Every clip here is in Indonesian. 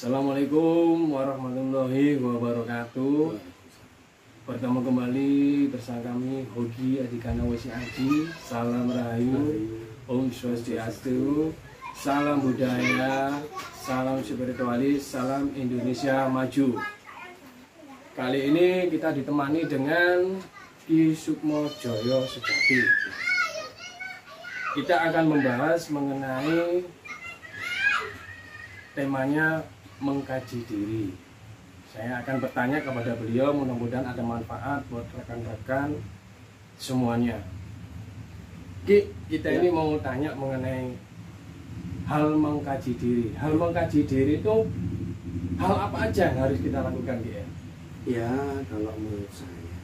Assalamualaikum warahmatullahi wabarakatuh. Bertemu kembali bersama kami Hogi Adikana Wesi Aji. Salam Rahayu, Om Swastiastu, salam budaya, salam spiritualis, salam Indonesia maju. Kali ini kita ditemani dengan Ki Sukmo Joyo Sejati. Kita akan membahas mengenai temanya mengkaji diri. Saya akan bertanya kepada beliau, mudah-mudahan ada manfaat buat rekan-rekan semuanya. Ki, kita ini mau tanya mengenai hal mengkaji diri. Hal mengkaji diri itu hal apa aja yang harus kita lakukan, Ki? Ya, kalau menurut saya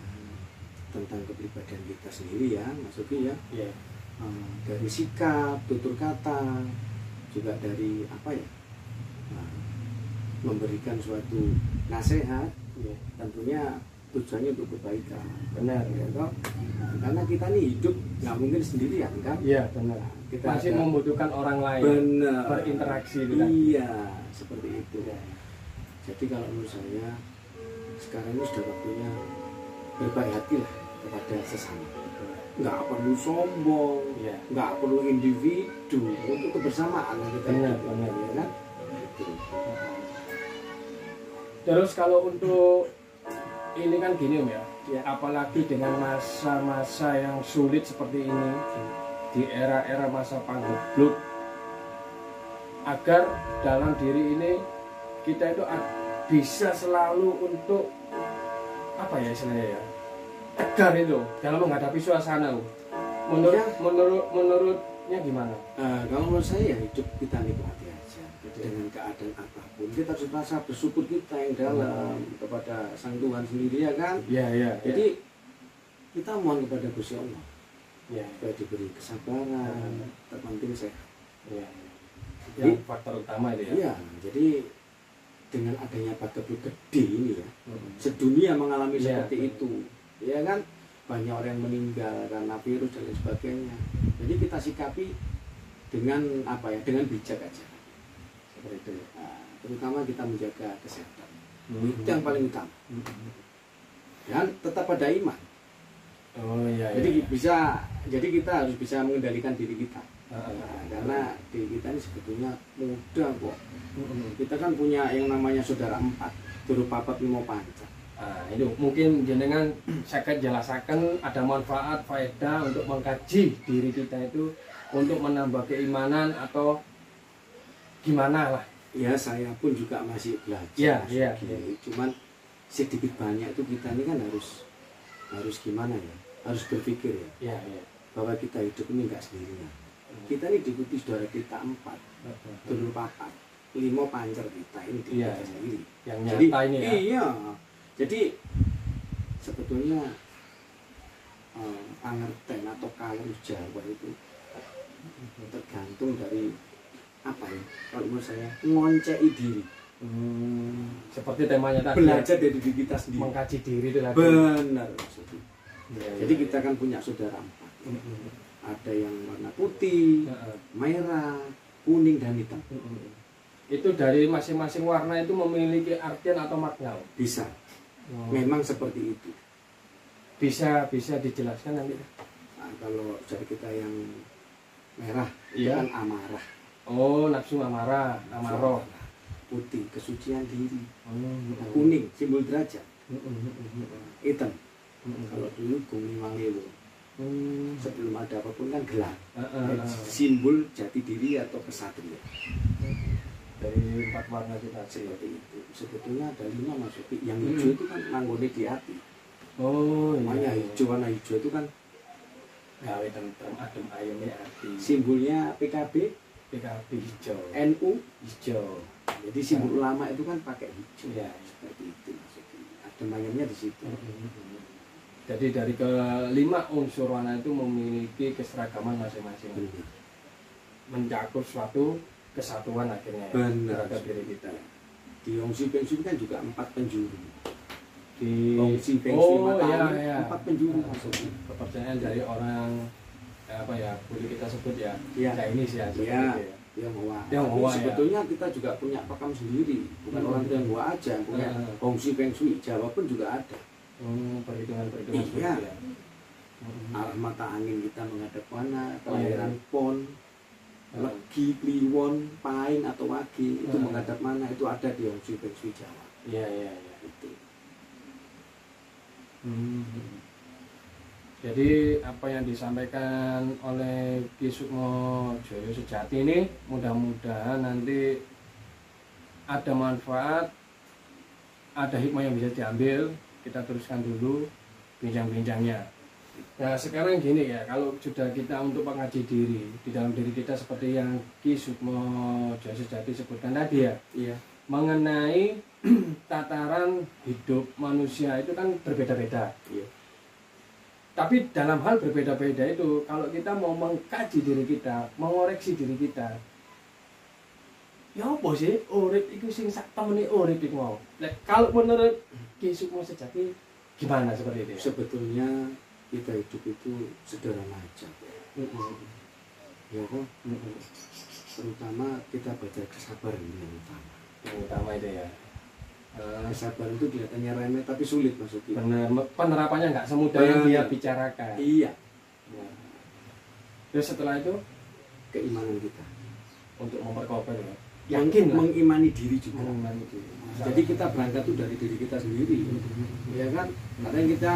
tentang kepribadian kita sendiri ya, maksudnya ya, dari sikap, tutur kata, juga dari apa ya, memberikan suatu nasihat, ya, tentunya tujuannya untuk kebaikan. Benar, ya toh? Karena kita nih hidup nggak mungkin sendirian kan? Iya, benar. Kita masih membutuhkan orang lain. Benar. Berinteraksi. Iya, seperti itu. Ya. Jadi kalau menurut saya sekarang ini sudah waktunya berbaik hati lah kepada sesama. Nggak perlu sombong, ya, nggak perlu individu, untuk kebersamaan yang kita benar, hidup, benar, ya kan? Terus kalau untuk ini kan gini Om ya, apalagi dengan masa-masa yang sulit seperti ini, di era-era masa panggebluk, agar dalam diri ini kita itu bisa selalu untuk apa ya istilahnya ya, tegar itu dalam menghadapi suasana. Menurutnya gimana? Kalau menurut saya ya hidup kita nikmati aja dengan keadaan apapun. Kita harus merasa bersyukur kita yang dalam kepada Sang Tuhan sendiri ya kan. Iya. Jadi kita mohon kepada Gusti Allah ya, supaya diberi kesabaran, terpenting sehat. Ya. Yang faktor utama itu ya. Iya, jadi dengan adanya pandemi gede ini ya, sedunia mengalami seperti itu, ya kan, banyak orang yang meninggal karena virus dan lain sebagainya. Jadi kita sikapi dengan apa ya, dengan bijak aja, seperti itu. Nah, terutama kita menjaga kesehatan, itu yang paling utama. Dan tetap pada iman. Oh iya. Jadi kita harus bisa mengendalikan diri kita. Karena diri kita ini sebetulnya mudah kok. Kita kan punya yang namanya saudara empat, turu papat limo panca. Itu mungkin jenengan saya jelaskan ada manfaat faedah untuk mengkaji diri kita itu untuk menambah keimanan atau gimana lah. Ya saya pun juga masih belajar. Iya. Cuman sedikit banyak itu kita ini kan harus gimana ya? Harus berpikir ya. Iya. Bahwa kita hidup ini enggak sendirian. Kita ini diikuti saudara kita empat, turu papat, limo pancer kita ini kita sendiri. Yang nyata ini ya. Iya. Jadi sebetulnya pengertian atau kalau Jawa itu tergantung dari apa ya? Kalau menurut saya ngoncei diri. Seperti temanya tadi. Belajar dari diri kita sendiri. Mengkaji diri itu tadi. Benar maksudnya. Jadi kita kan punya saudara empat. Ada yang warna putih, merah, kuning dan hitam. Itu dari masing-masing warna itu memiliki artian atau makna? Bisa. Memang seperti itu. Bisa dijelaskan nanti. Nah, kalau dari kita yang merah itu kan amarah. Oh, nafsu amarah, amaroh. Putih kesucian diri. Kuning simbol derajat. Hitam. Kalau dulu Gung Mangewo. Sebelum ada apapun kan gelap. Simbol jati diri atau kesatria. Dari empat warna kita seperti itu. Sebetulnya ada 5 masuk. Yang hijau itu kan nanggone di hati. Oh iya. Makanya hijau, warna hijau itu kan gawe tentang adem ayemnya hati. Simbolnya PKB hijau. NU hijau. Jadi simbol ulama itu kan pakai hijau. Ya, seperti itu maksudnya. Adem ayemnya di situ. Jadi dari kelima unsur warna itu memiliki keseragaman masing-masing. Mencakup suatu kesatuan akhirnya terhadap diri kita. Di Ongsi Feng Shui kan juga 4 penjuru. Di Ongsi Feng Shui matahari iya. 4 penjuru maksudnya. Kepercayaan dari orang apa ya, boleh kita sebut ya, ya. Chinese ya, Ya. itu ya. Tionghoa. Tionghoa, ya. Sebetulnya kita juga punya pakam sendiri, bukan orang Tionghoa aja yang punya fungsi feng shui. Jawa pun juga ada. Perhitungan Iya. seperti ya. Arah mata angin kita menghadap mana, kelahiran pon, legi, kliwon, paing atau wage itu menghadap mana, itu ada di feng shui Jawa. Iya. Itu. Jadi apa yang disampaikan oleh Ki Sukmo Joyo Sejati ini mudah-mudahan nanti ada manfaat, ada hikmah yang bisa diambil. Kita teruskan dulu bincang-bincangnya. Nah sekarang gini ya, kalau sudah kita untuk mengaji diri di dalam diri kita seperti yang Ki Sukmo Joyo Sejati sebutkan tadi ya, Iya. mengenai tataran hidup manusia itu kan berbeda-beda. Iya. Tapi dalam hal berbeda-beda itu, kalau kita mau mengkaji diri kita, mengoreksi diri kita, ya apa sih urip itu sing sak temene urip iku mau. Kalau menurut Ki Sukmo Sejati gimana seperti itu? Ya? Sebetulnya kita hidup itu sederhana aja. Ya kan? Terutama kita belajar kesabaran yang utama. Yang utama itu ya. Kesabaran itu kelihatannya remeh tapi sulit masuknya. Benar, penerapannya nggak semudah yang dia bicarakan. Iya. Ya. Terus setelah itu Keimanan kita untuk memperkokoh ya. yakin mengimani diri juga. Mengimani diri. Jadi kita berangkat tuh dari diri kita sendiri, ya kan? Karena kita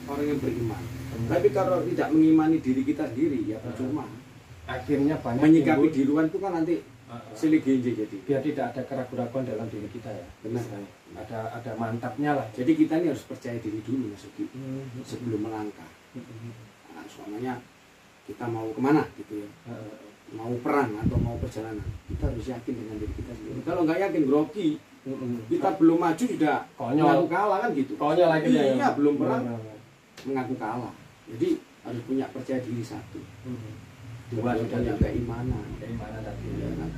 orang yang beriman. Tapi kalau tidak mengimani diri kita sendiri, ya percuma. Akhirnya banyak Menyikapi di luar itu kan nanti silih genje jadi. Biar tidak ada keraguan-keraguan dalam diri kita ya. Benar. Ada mantapnya lah. Jadi kita ini harus percaya diri dulu Mas Uki, sebelum melangkah. Nah, soalnya kita mau kemana gitu ya, mau perang atau mau perjalanan, kita harus yakin dengan diri kita sendiri. Kalau nggak yakin grogi, kita belum maju sudah mengaku kalah kan gitu. Konyol lagi ya. Iya, belum perang mengaku kalah. Jadi harus punya percaya diri satu. Dua sudah punya keimanan tadi. Ya, kan?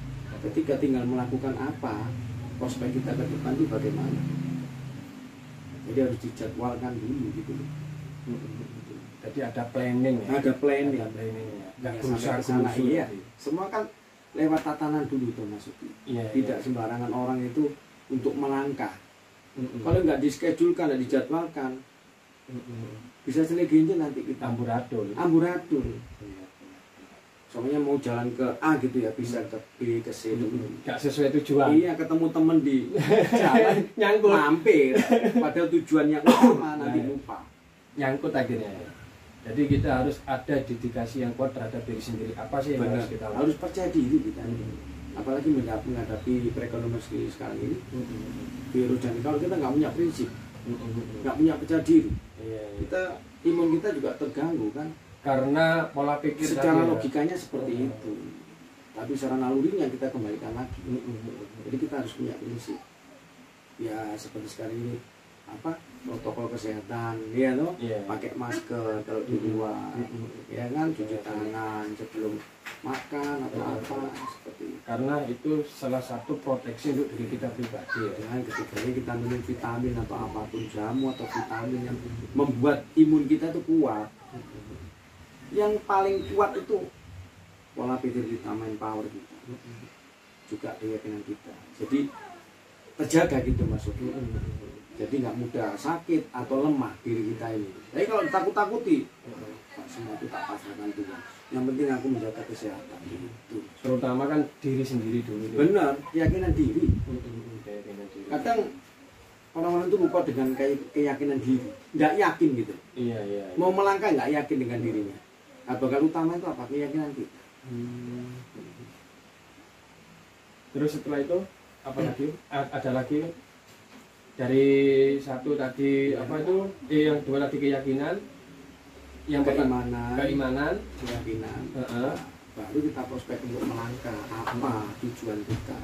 Ketika tinggal melakukan apa, prospek kita ke depan itu bagaimana? Jadi harus dijadwalkan dulu gitu. Jadi ada planning ya. Ada planning. Ada planning ya. Nggak Sampai ke sana iya. Semua kan lewat tatanan dulu tuh Mas Uki. Iya, Tidak sembarangan orang itu untuk melangkah. Kalau nggak dischedulkan, nggak dijadwalkan, bisa selegenje nanti kita amburadul. Soalnya mau jalan ke A gitu ya, bisa ke B, ke C dulu. Nggak sesuai tujuan. Iya, ketemu temen di jalan, nyangkut, mampir. Padahal tujuannya utama nanti lupa. Nyangkut akhirnya. Jadi kita harus ada dedikasi yang kuat terhadap diri sendiri. Apa sih yang harus kita lakukan? Harus percaya diri kita. Apalagi menghadapi perekonomian sekarang ini, virus dan kalau kita nggak punya prinsip, nggak punya percaya diri, kita imun kita juga terganggu kan? Karena pola pikir secara logikanya seperti itu, tapi secara nalurinya kita kembalikan lagi. Jadi kita harus punya prinsip. Ya seperti sekarang ini apa protokol kesehatan, ya toh, pakai masker kalau di luar, ya kan, cuci tangan sebelum makan atau apa seperti itu. Karena itu salah satu proteksi untuk diri kita pribadi. Dengan ketiganya kita minum vitamin atau apapun, jamu atau vitamin yang membuat imun kita itu kuat. Yang paling kuat itu pola pikir kita, main power kita, juga keyakinan kita. Jadi terjaga gitu maksudnya. Jadi nggak mudah sakit atau lemah diri kita ini. Tapi kalau ditakut-takuti, semua itu tak pasrahkan Tuhan. Yang penting aku menjaga kesehatan gitu. Terutama kan diri sendiri dulu. Benar, keyakinan diri. Kadang orang-orang itu lupa dengan keyakinan diri, nggak yakin gitu. Iya. Mau melangkah nggak yakin dengan dirinya. Nah, bakal utama itu apa? Keyakinan kita. Terus setelah itu apa lagi? Ada lagi dari satu tadi apa itu? Yang dua tadi keyakinan, yang keimanan, keyakinan. Baru kita prospek untuk melangkah apa tujuan kita.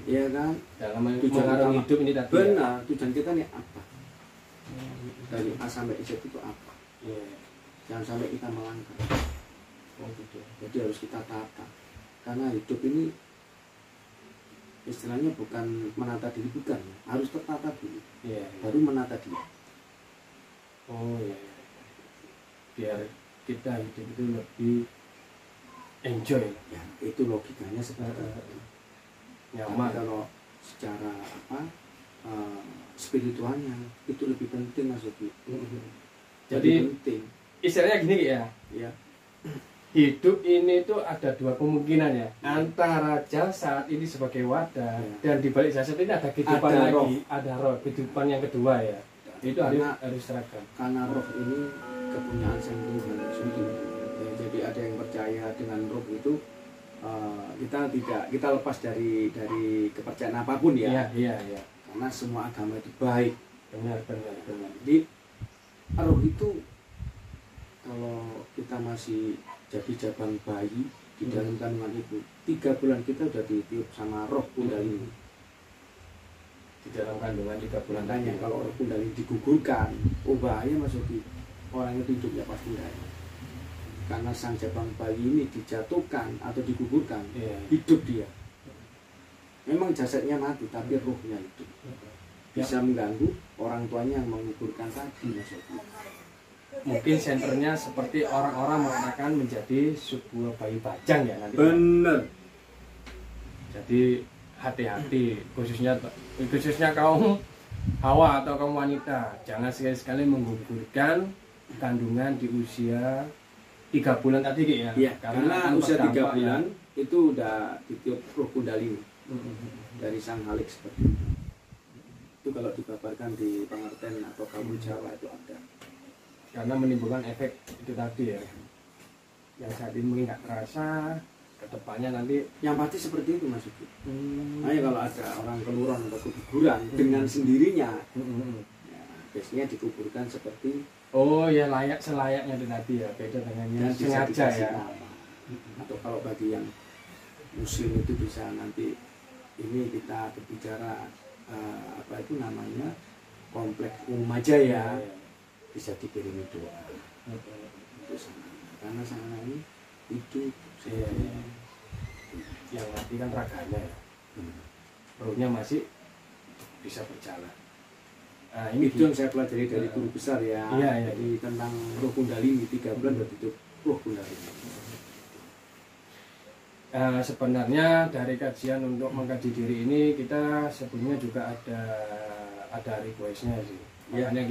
Iya kan? Dalam tujuan hidup ini tadi. Benar, tujuan kita nih apa? Dari A sampai Z itu apa? Jangan sampai kita melangkah. Gitu. Jadi harus kita tata. Karena hidup ini istilahnya bukan menata diri, bukan, harus tertata dulu. Baru menata diri. Biar kita hidup itu lebih enjoy, ya itu logikanya seperti itu. nyaman. Kalau secara spiritualnya itu lebih penting Mas Yogi. Jadi penting. Istilahnya gini ya, Ya. hidup ini tuh ada dua kemungkinan ya, antara jasad ini sebagai wadah dan di balik jasad ini ada kehidupan Ada lagi, roh. ada roh, kehidupan yang kedua ya. Itu Karena- harus seragam. Karena roh ini kepunyaan Sang Tuhan. Ya, jadi ada yang percaya dengan roh itu kita lepas dari kepercayaan apapun ya. Iya. Karena semua agama itu baik. Benar. Jadi roh itu kalau kita masih jadi jabang bayi di dalam kandungan ibu, 3 bulan kita udah ditiup sama roh Kundalini. Di dalam kandungan 3 bulan Makanya tadi. kalau roh Kundalini digugurkan, bahaya Mas Yogi. Orang itu hidupnya pasti enggak. Karena sang jabang bayi ini dijatuhkan atau digugurkan, Iya. hidup dia. Memang jasadnya mati, tapi ruhnya hidup. Bisa mengganggu orang tuanya yang mengugurkan tadi Mas Yogi. Mungkin senternya seperti orang-orang mengatakan menjadi sebuah bayi bajang ya nanti. Bener. Jadi hati-hati khususnya kaum hawa atau kaum wanita, jangan sekali-sekali menggugurkan kandungan di usia 3 bulan tadi Ki, ya. Iya, karena akan usia 3 berdampak, bulan itu udah ditiup roh Kundalini dari sang halik seperti itu. Itu kalau dibabarkan di pengertian atau kamu Jawa itu ada. karena menimbulkan efek itu tadi ya, yang saat ini mungkin nggak terasa, kedepannya nanti Yang pasti seperti itu Mas Uki. Makanya kalau ada orang keluran atau keguguran dengan sendirinya, ya, biasanya dikuburkan seperti oh ya layak selayaknya itu tadi ya, beda dengan yang dan bisa sengaja dikasih ya. nama. Atau kalau bagi yang muslim itu bisa nanti ini kita berbicara apa itu namanya kompleks umum aja ya, bisa dikirimi doa itu sana. Karena sana ini hidup Iya. Yang mati kan raganya ya, rohnya masih bisa berjalan. Nah, ini itu yang saya pelajari dari guru besar ya. Iya. Jadi tentang roh Kundalini 3 bulan berarti itu roh Kundalini. Sebenarnya dari kajian untuk mengkaji diri ini kita sebelumnya juga ada requestnya sih. Ya. Makanya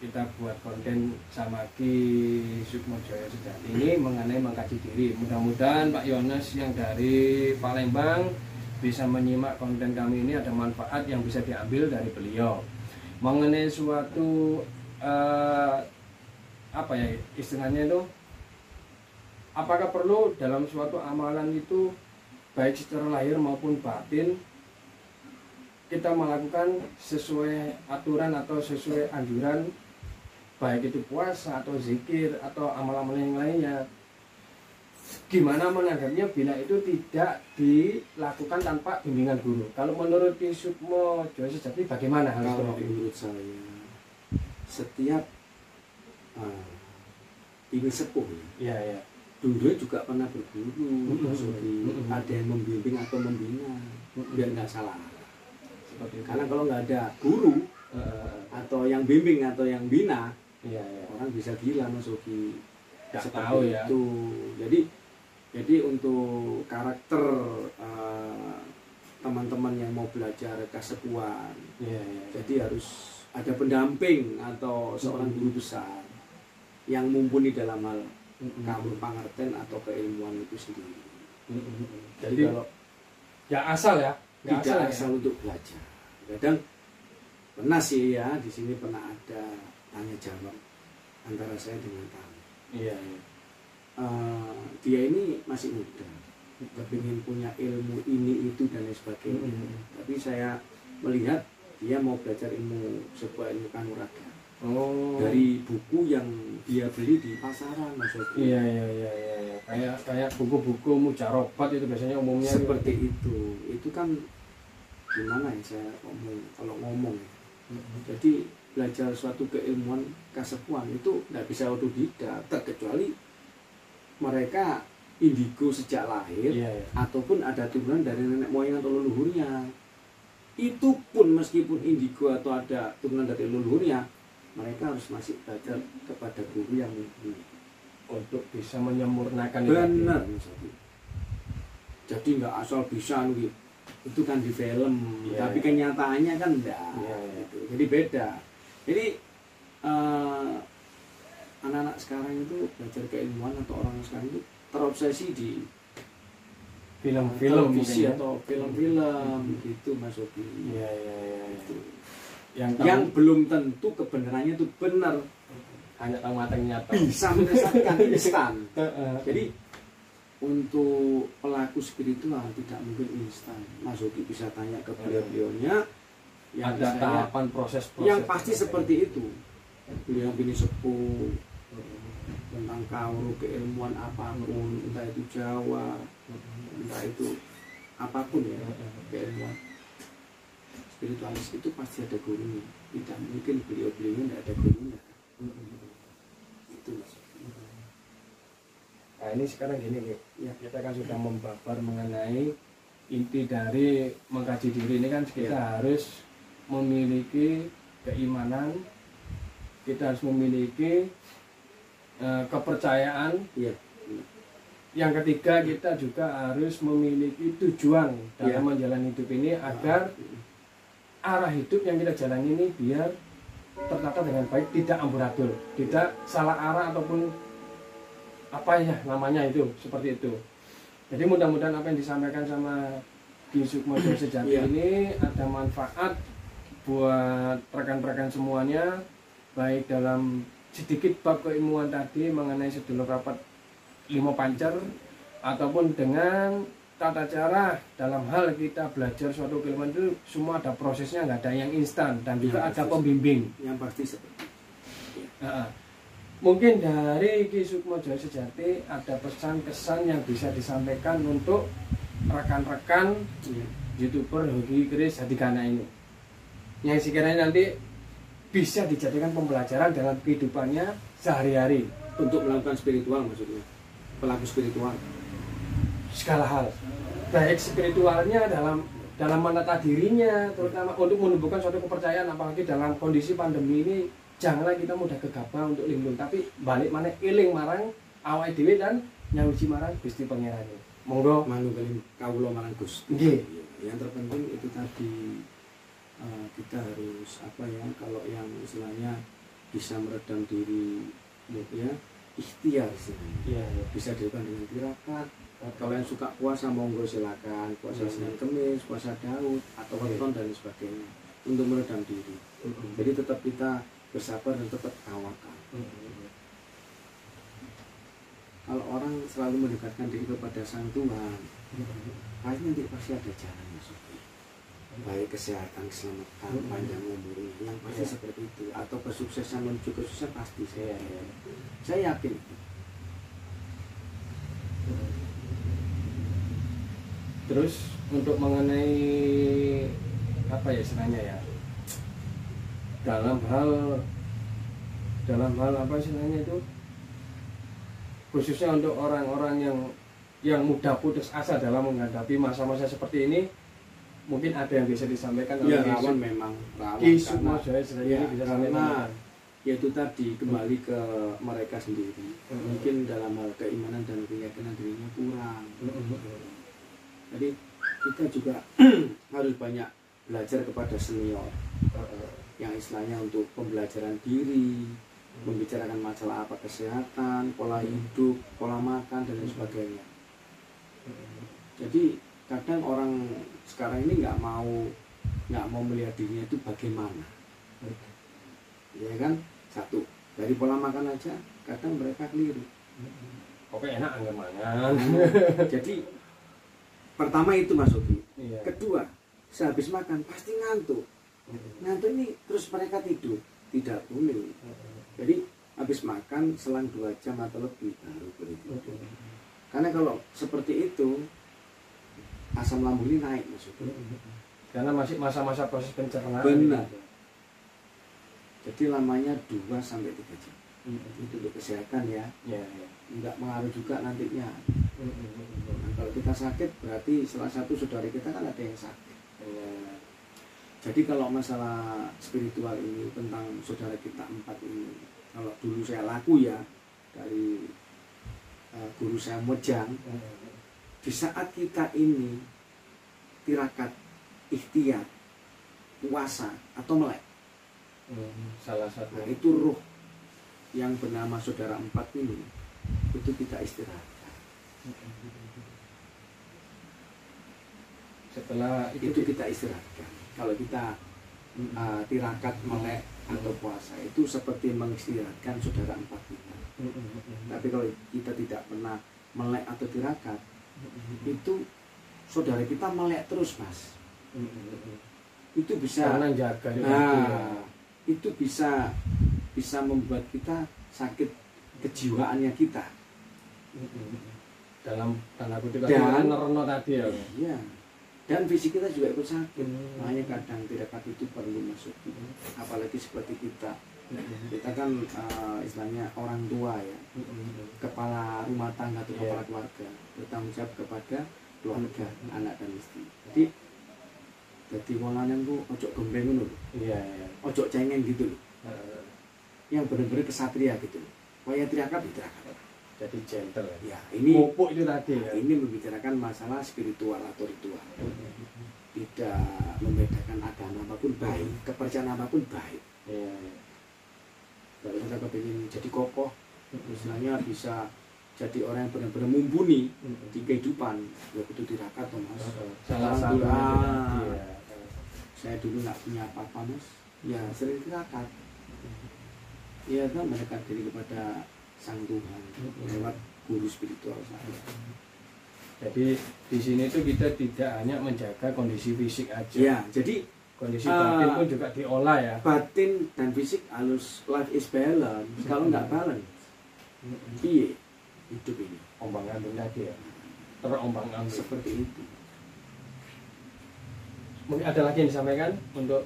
kita buat konten sama Ki Sukmojoyo Sejati ini mengenai mengkaji diri. Mudah-mudahan Pak Yones yang dari Palembang bisa menyimak konten kami ini, ada manfaat yang bisa diambil dari beliau mengenai suatu apa ya istilahnya itu, apakah perlu dalam suatu amalan itu baik secara lahir maupun batin kita melakukan sesuai aturan atau sesuai anjuran, baik itu puasa atau zikir atau amal-amal yang lainnya. Gimana menanggapnya bila itu tidak dilakukan tanpa bimbingan guru? Kalau menurut Ki Sukmojoyo Sejati bagaimana hal Kalau seperti itu? menurut saya setiap ini sepuh ya. Iya. Dulu juga pernah berguru, maksudnya ada yang membimbing atau membina, biar nggak salah. Seperti itu. Karena kalau nggak ada guru atau yang bimbing atau yang bina, Iya. orang bisa gila Mas Uki. Nggak Seperti tahu ya. itu. Jadi untuk karakter teman-teman yang mau belajar kesepuan, Iya. jadi harus ada pendamping atau seorang guru besar yang mumpuni dalam hal kamu pengertian atau keilmuan itu sendiri. Jadi kalau ya asal ya, nggak tidak ya? asal untuk belajar. Kadang pernah sih ya, di sini pernah ada tanya jawab antara saya dengan kamu. Iya. Dia ini masih muda, kepingin punya ilmu ini itu dan lain sebagainya. Tapi saya melihat dia mau belajar sebuah ilmu kanuragan dari buku yang dia beli di pasaran, maksudnya. Iya. Kayak buku-buku mujarobat itu biasanya umumnya Seperti itu kan gimana ya saya kalau ngomong. Jadi belajar suatu keilmuan kasepuan itu nggak bisa otodidak, terkecuali mereka indigo sejak lahir, ataupun ada turunan dari nenek moyang atau leluhurnya. Itu pun meskipun indigo atau ada turunan dari leluhurnya, mereka harus masih belajar kepada guru yang mumpuni untuk bisa menyempurnakan benar. jadi nggak asal bisa gitu. Itu kan di film, Iya, tapi iya. kenyataannya kan enggak. Iya, iya. Gitu. Jadi beda. Jadi anak-anak sekarang itu belajar keilmuan atau orang sekarang itu terobsesi di Film-film televisi mungkin ya. atau film-film gitu Mas Obi. Iya, iya, iya. Gitu. Yang belum tentu kebenarannya itu benar, hanya tahu matanya nyata. bisa menyesatkan instan. Heeh. Jadi untuk pelaku spiritual tidak mungkin instan. Mas Obi bisa tanya ke beliau-beliaunya yang ada istilahnya- tahapan proses yang pasti seperti itu. Beliau bini sepuh tentang kauru keilmuan apapun, entah itu Jawa, entah itu apapun ya, keilmuan spiritualis itu pasti ada gurunya. Tidak mungkin beliau-beliaunya tidak ada gurunya. Itu Mas. Nah ini sekarang gini nih, Ya. kita kan sudah membabar mengenai inti dari mengkaji diri ini kan kita harus memiliki keimanan, kita harus memiliki kepercayaan. Iya. Yang ketiga kita juga harus memiliki tujuan dalam menjalani hidup ini agar arah hidup yang kita jalani ini biar tertata dengan baik, tidak amburadul, tidak salah arah ataupun apa ya namanya itu, seperti itu. Jadi mudah-mudahan apa yang disampaikan sama Ki Sukmojo Sejati ini ada manfaat buat rekan-rekan semuanya, baik dalam sedikit bab keilmuan tadi mengenai sedulur rapat lima pancer, ataupun dengan tata cara dalam hal kita belajar suatu keilmuan itu semua ada prosesnya, nggak ada yang instan, dan juga ada pembimbing. Yang pasti seperti Mungkin dari Ki Sukmojo Sejati ada pesan-kesan yang bisa disampaikan untuk rekan-rekan YouTuber Hoki Kris Hadikana ini, yang sekiranya nanti bisa dijadikan pembelajaran dalam kehidupannya sehari-hari untuk melakukan spiritual, maksudnya pelaku spiritual segala hal, baik spiritualnya dalam menata dirinya, terutama untuk menumbuhkan suatu kepercayaan. Apalagi dalam kondisi pandemi ini, janganlah kita mudah gegabah untuk linglung, tapi balik mana eling marang awake dhewe dan nyawiji marang Gusti Pangeran. Monggo manunggaling kawula marang Gusti. Nggih. Yang terpenting itu tadi, kita harus apa ya, kalau yang istilahnya bisa meredam diri ya, ikhtiar istilahnya. Iya, iya. Bisa dilakukan dengan tirakat. Kalau yang suka puasa monggo silakan, puasa Senin Kemis, puasa Daud atau weton dan sebagainya untuk meredam diri. Jadi tetap kita bersabar dan tetap tawakal. Kalau orang selalu mendekatkan diri kepada Sang Tuhan, pasti ada jalan masuk. Baik kesehatan, keselamatan, panjang umurnya, yang pasti seperti itu. Atau kesuksesan menuju kesuksesan pasti saya yakin. Terus untuk mengenai apa ya istilahnya ya, dalam hal apa istilahnya itu, khususnya untuk orang-orang yang mudah putus asa dalam menghadapi masa-masa seperti ini, mungkin ada yang bisa disampaikan Ya, oleh rawan memang rawan Ki Sukmojo Sejati ya, bisa karena sampaikan. yaitu tadi kembali ke mereka sendiri. Mungkin dalam hal keimanan dan keyakinan dirinya kurang. Jadi kita juga harus banyak belajar kepada senior yang istilahnya untuk pembelajaran diri, membicarakan masalah apa, kesehatan, pola hidup, pola makan dan lain sebagainya. Jadi kadang orang sekarang ini nggak mau melihat dirinya itu bagaimana, ya kan? Satu dari pola makan aja kadang mereka keliru. Oke, enak anggar mangan. Jadi pertama itu Mas Obi. Iya. Kedua, sehabis makan pasti ngantuk. Ngantuk ini terus mereka tidur, tidak boleh. Jadi habis makan selang 2 jam atau lebih baru boleh tidur. Karena kalau seperti itu asam lambung ini naik Mas Obi. Karena masih masa-masa proses pencernaan. Benar. Jadi lamanya 2 sampai 3 jam. Itu untuk kesehatan ya. Ya, ya. Enggak mengaruh juga nantinya. Nah, kalau kita sakit berarti salah satu saudara kita kan ada yang sakit. Ya. Jadi kalau masalah spiritual ini tentang saudara kita 4 ini, kalau dulu saya laku ya dari guru saya Mojang, di saat kita ini tirakat, ikhtiar, puasa atau melek, salah satu nah, itu ruh yang bernama saudara empat ini itu kita istirahatkan. Setelah itu kita istirahatkan. Kalau kita tirakat, melek atau puasa itu seperti mengistirahatkan saudara empat kita. Tapi kalau kita tidak pernah melek atau tirakat, itu saudara kita melek terus, Mas. Itu bisa karena jaga itu bisa membuat kita sakit kejiwaannya kita. Dalam tanda kutip Dan nerno tadi ya. Iya. Dan fisik kita juga ikut sakit. Makanya kadang tirakat itu perlu masuk. Apalagi seperti kita. Kita kan istilahnya orang tua ya. Kepala rumah tangga atau kepala keluarga. Bertanggung jawab kepada keluarga, anak dan istri. Jadi wong lanang ku ojo gembeng ngono lho. Iya. Ojo cengeng gitu loh. Yang benar-benar kesatria gitu loh. Kaya tirakat ditirakat. Jadi gentle ya. Ini pupuk itu tadi ya. Ini membicarakan masalah spiritual atau ritual. Tidak membedakan agama apapun baik, kepercayaan apapun baik. Iya. Kalau kita kepingin jadi kokoh, misalnya bisa jadi orang yang benar-benar mumpuni di kehidupan, ya itu tirakat, Mas. Salah satu ya. Saya dulu nggak punya apa-apa, Mas. Ya sering tirakat. Ya kan mendekat diri kepada Sang Tuhan lewat guru spiritual saya. Jadi di sini tuh kita tidak hanya menjaga kondisi fisik aja. Ya, jadi kondisi batin pun juga diolah ya. Batin dan fisik harus life is balance. Kalau nggak balance, iya hidup ini ombang-ambing tadi ya. Terombang-ambing seperti itu. Mungkin ada lagi yang disampaikan untuk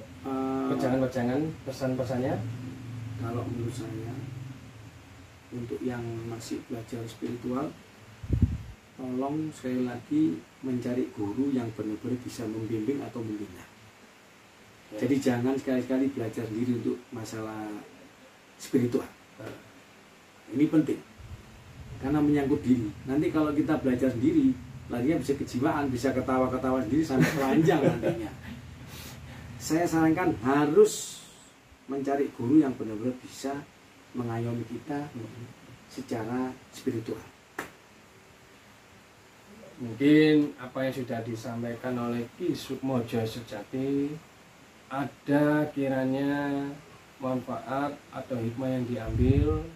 wejangan-wejangan pesan-pesannya? Kalau menurut saya, untuk yang masih belajar spiritual, tolong sekali lagi mencari guru yang benar-benar bisa membimbing atau membina. Ya. Jadi jangan sekali-kali belajar sendiri untuk masalah spiritual. Ini penting, karena menyangkut diri. Nanti kalau kita belajar sendiri, larinya bisa kejiwaan, bisa ketawa-ketawa sendiri sampai telanjang nantinya. Saya sarankan harus mencari guru yang benar-benar bisa mengayomi kita secara spiritual. Mungkin apa yang sudah disampaikan oleh Ki Sukmojo Sejati ada kiranya manfaat atau hikmah yang diambil,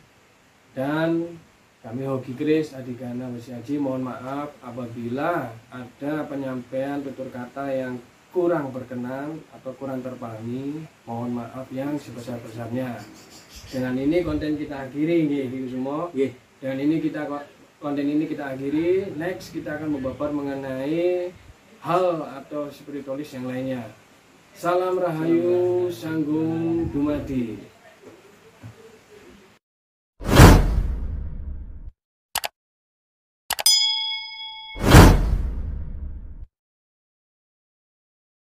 dan kami Hoki Kris Adigana Wesi Haji mohon maaf apabila ada penyampaian tutur kata yang kurang berkenan atau kurang terpahami, mohon maaf yang sebesar-besarnya. Dengan ini konten kita akhiri nih semua. Dengan ini konten ini kita akhiri. Next kita akan membabar mengenai hal atau spiritualis yang lainnya. Salam Rahayu Sanggung Dumadi.